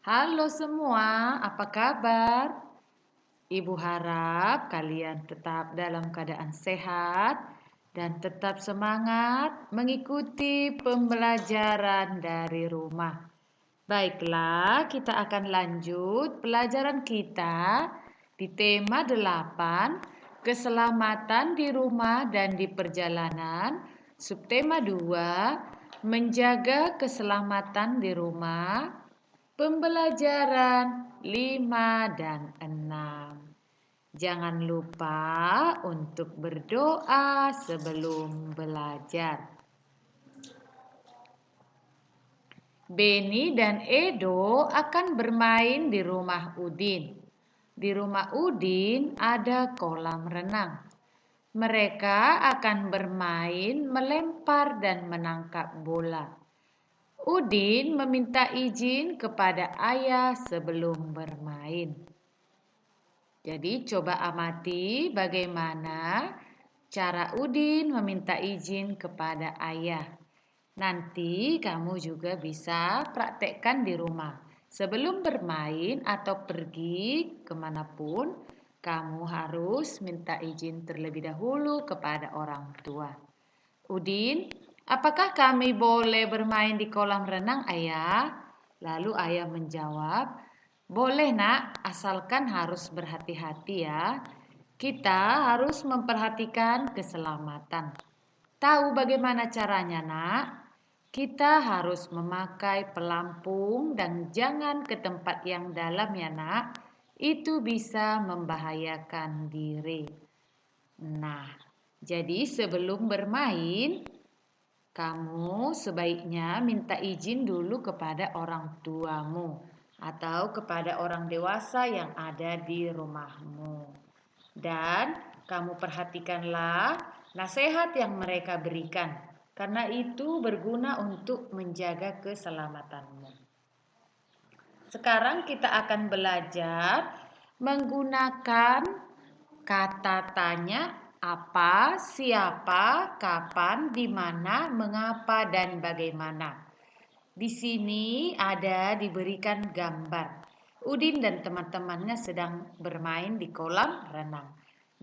Halo semua, apa kabar? Ibu harap kalian tetap dalam keadaan sehat dan tetap semangat mengikuti pembelajaran dari rumah. Baiklah, kita akan lanjut pelajaran kita di tema 8, keselamatan di rumah dan di perjalanan. Subtema 2, menjaga keselamatan di rumah. Pembelajaran 5 dan 6. Jangan lupa untuk berdoa sebelum belajar. Beni dan Edo akan bermain di rumah Udin. Di rumah Udin ada kolam renang. Mereka akan bermain melempar dan menangkap bola. Udin meminta izin kepada ayah sebelum bermain. Jadi coba amati bagaimana cara Udin meminta izin kepada ayah. Nanti kamu juga bisa praktekkan di rumah. Sebelum bermain atau pergi kemanapun, kamu harus minta izin terlebih dahulu kepada orang tua. Udin, apakah kami boleh bermain di kolam renang, ayah? Lalu ayah menjawab, boleh nak, asalkan harus berhati-hati ya. Kita harus memperhatikan keselamatan. Tahu bagaimana caranya, nak? Kita harus memakai pelampung dan jangan ke tempat yang dalam ya, nak. Itu bisa membahayakan diri. Nah, jadi sebelum bermain, kamu sebaiknya minta izin dulu kepada orang tuamu atau kepada orang dewasa yang ada di rumahmu. Dan kamu perhatikanlah nasihat yang mereka berikan, karena itu berguna untuk menjaga keselamatanmu. Sekarang kita akan belajar menggunakan kata tanya apa, siapa, kapan, di mana, mengapa, dan bagaimana. Di sini ada diberikan gambar. Udin dan teman-temannya sedang bermain di kolam renang.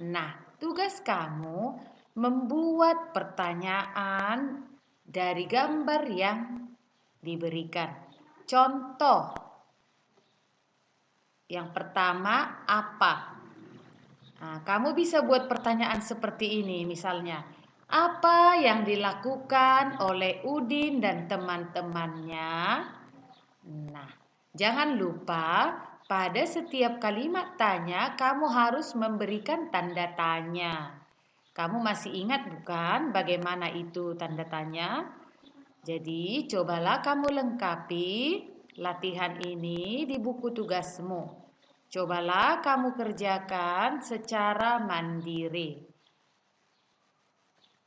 Nah, tugas kamu membuat pertanyaan dari gambar yang diberikan. Contoh, yang pertama, apa? Nah, kamu bisa buat pertanyaan seperti ini, misalnya, apa yang dilakukan oleh Udin dan teman-temannya? Nah, jangan lupa pada setiap kalimat tanya kamu harus memberikan tanda tanya. Kamu masih ingat bukan bagaimana itu tanda tanya? Jadi, cobalah kamu lengkapi latihan ini di buku tugasmu. Cobalah kamu kerjakan secara mandiri.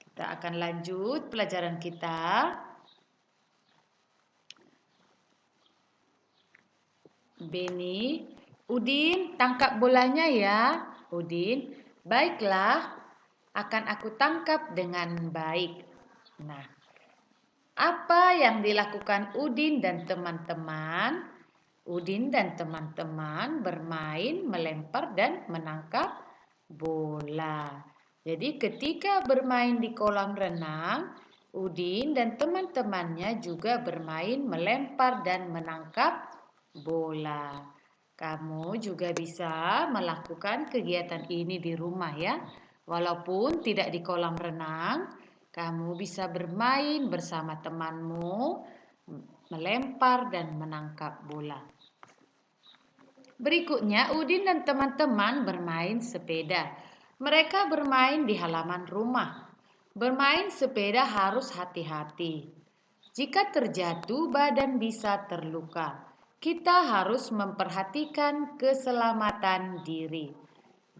Kita akan lanjut pelajaran kita. Beni, Udin, tangkap bolanya ya. Udin, baiklah, akan aku tangkap dengan baik. Nah, apa yang dilakukan Udin dan teman-teman? Udin dan teman-teman bermain, melempar, dan menangkap bola. Jadi ketika bermain di kolam renang, Udin dan teman-temannya juga bermain, melempar, dan menangkap bola. Kamu juga bisa melakukan kegiatan ini di rumah ya. Walaupun tidak di kolam renang, kamu bisa bermain bersama temanmu, melempar dan menangkap bola. Berikutnya, Udin dan teman-teman bermain sepeda. Mereka bermain di halaman rumah. Bermain sepeda harus hati-hati. Jika terjatuh, badan bisa terluka. Kita harus memperhatikan keselamatan diri.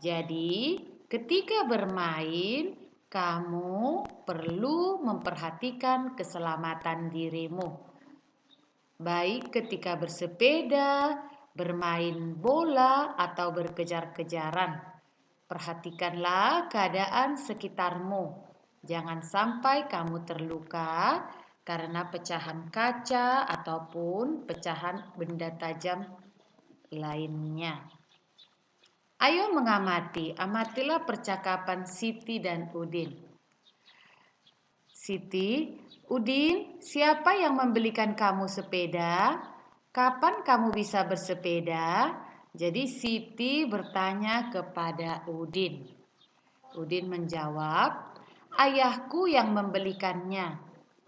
Jadi, ketika bermain, kamu perlu memperhatikan keselamatan dirimu. Baik ketika bersepeda, bermain bola, atau berkejar-kejaran. Perhatikanlah keadaan sekitarmu. Jangan sampai kamu terluka karena pecahan kaca ataupun pecahan benda tajam lainnya. Ayo mengamati, amatilah percakapan Siti dan Udin. Siti, Udin, siapa yang membelikan kamu sepeda? Kapan kamu bisa bersepeda? Jadi Siti bertanya kepada Udin. Udin menjawab, ayahku yang membelikannya.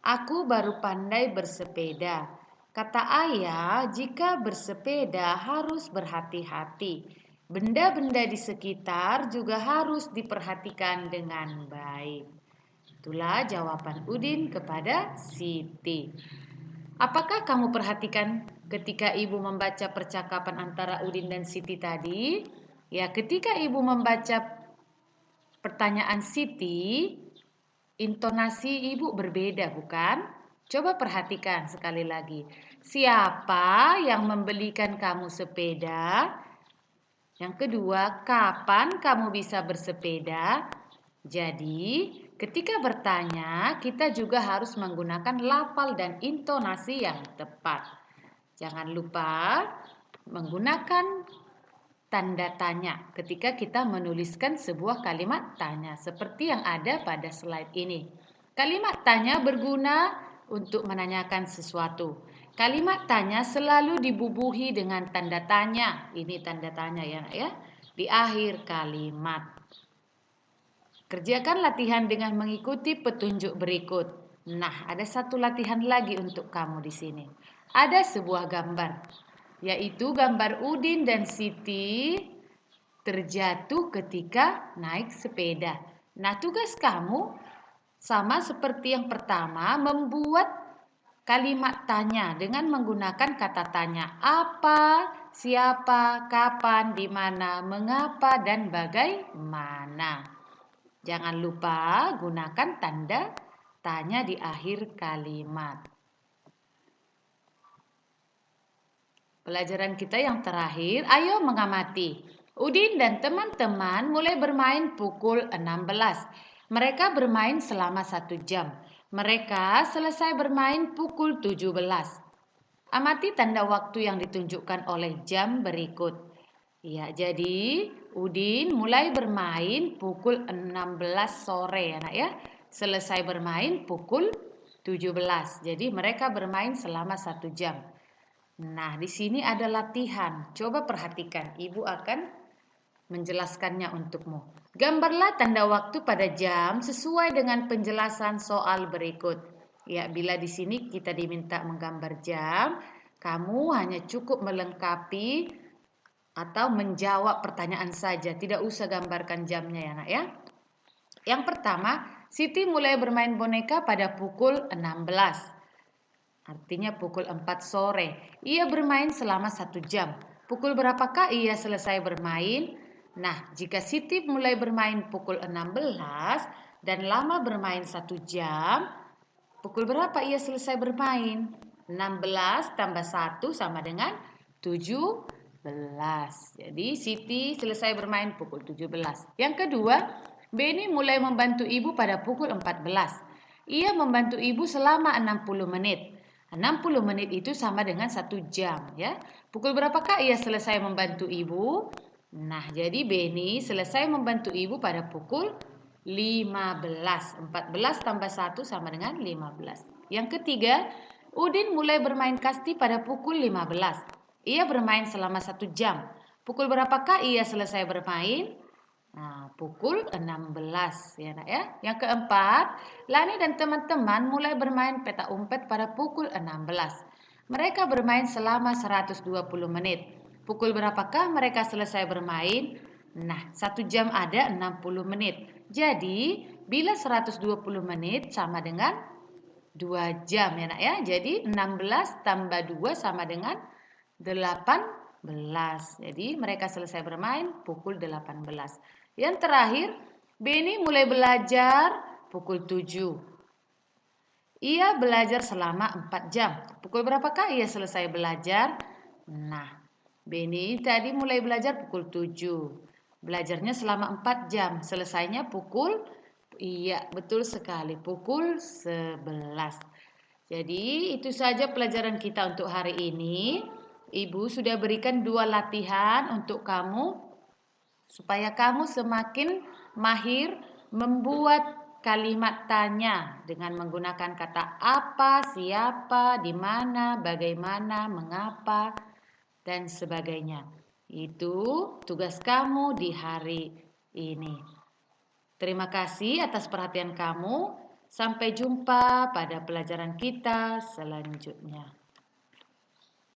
Aku baru pandai bersepeda. Kata ayah, jika bersepeda harus berhati-hati. Benda-benda di sekitar juga harus diperhatikan dengan baik. Itulah jawaban Udin kepada Siti. Apakah kamu perhatikan ketika ibu membaca percakapan antara Udin dan Siti tadi? Ya, ketika ibu membaca pertanyaan Siti, intonasi ibu berbeda, bukan? Coba perhatikan sekali lagi. Siapa yang membelikan kamu sepeda? Yang kedua, kapan kamu bisa bersepeda? Jadi, ketika bertanya, kita juga harus menggunakan lafal dan intonasi yang tepat. Jangan lupa menggunakan tanda tanya ketika kita menuliskan sebuah kalimat tanya seperti yang ada pada slide ini. Kalimat tanya berguna untuk menanyakan sesuatu. Kalimat tanya selalu dibubuhi dengan tanda tanya. Ini tanda tanya ya, nak ya. Di akhir kalimat. Kerjakan latihan dengan mengikuti petunjuk berikut. Nah, ada satu latihan lagi untuk kamu di sini. Ada sebuah gambar, yaitu gambar Udin dan Siti terjatuh ketika naik sepeda. Nah, tugas kamu sama seperti yang pertama, membuat kalimat tanya dengan menggunakan kata tanya. Apa, siapa, kapan, di mana, mengapa, dan bagaimana. Jangan lupa gunakan tanda tanya di akhir kalimat. Pelajaran kita yang terakhir, ayo mengamati. Udin dan teman-teman mulai bermain pukul 16. Mereka bermain selama 1 jam. Mereka selesai bermain pukul 17. Amati tanda waktu yang ditunjukkan oleh jam berikut. Ya, jadi Udin mulai bermain pukul 16 sore, anak ya. Selesai bermain pukul 17. Jadi mereka bermain selama 1 jam. Nah, di sini ada latihan. Coba perhatikan, Ibu akan menjelaskannya untukmu. Gambarlah tanda waktu pada jam sesuai dengan penjelasan soal berikut. Ya, bila di sini kita diminta menggambar jam, kamu hanya cukup melengkapi atau menjawab pertanyaan saja, tidak usah gambarkan jamnya ya, Nak ya. Yang pertama, Siti mulai bermain boneka pada pukul 16. Artinya pukul 4 sore. Ia bermain selama 1 jam. Pukul berapakah ia selesai bermain? Nah, jika Siti mulai bermain pukul 16 dan lama bermain 1 jam, pukul berapa ia selesai bermain? 16 tambah 1 sama dengan 17. Jadi Siti selesai bermain pukul 17. Yang kedua, Beni mulai membantu ibu pada pukul 14. Ia membantu ibu selama 60 menit. 60 menit itu sama dengan 1 jam ya. Pukul berapakah ia selesai membantu ibu? Nah, jadi Beni selesai membantu ibu pada pukul 15. 14 tambah 1 sama dengan 15. Yang ketiga, Udin mulai bermain kasti pada pukul 15. Ia bermain selama 1 jam. Pukul berapakah ia selesai bermain? Nah, pukul 16 ya, Nak ya. Yang keempat, Lani dan teman-teman mulai bermain peta umpet pada pukul 16. Mereka bermain selama 120 menit. Pukul berapakah mereka selesai bermain? Nah, 1 jam ada 60 menit. Jadi, bila 120 menit sama dengan 2 jam ya, Nak ya. Jadi, 16 tambah 2 sama dengan 18. Jadi, mereka selesai bermain pukul 18. Yang terakhir, Beni mulai belajar pukul 7. Ia belajar selama 4 jam. Pukul berapakah ia selesai belajar? Nah, Beni tadi mulai belajar pukul 7. Belajarnya selama 4 jam. Selesainya pukul, iya betul sekali, pukul 11. Jadi itu saja pelajaran kita untuk hari ini. Ibu sudah berikan 2 latihan untuk kamu supaya kamu semakin mahir membuat kalimat tanya dengan menggunakan kata apa, siapa, di mana, bagaimana, mengapa, dan sebagainya. Itu tugas kamu di hari ini. Terima kasih atas perhatian kamu. Sampai jumpa pada pelajaran kita selanjutnya.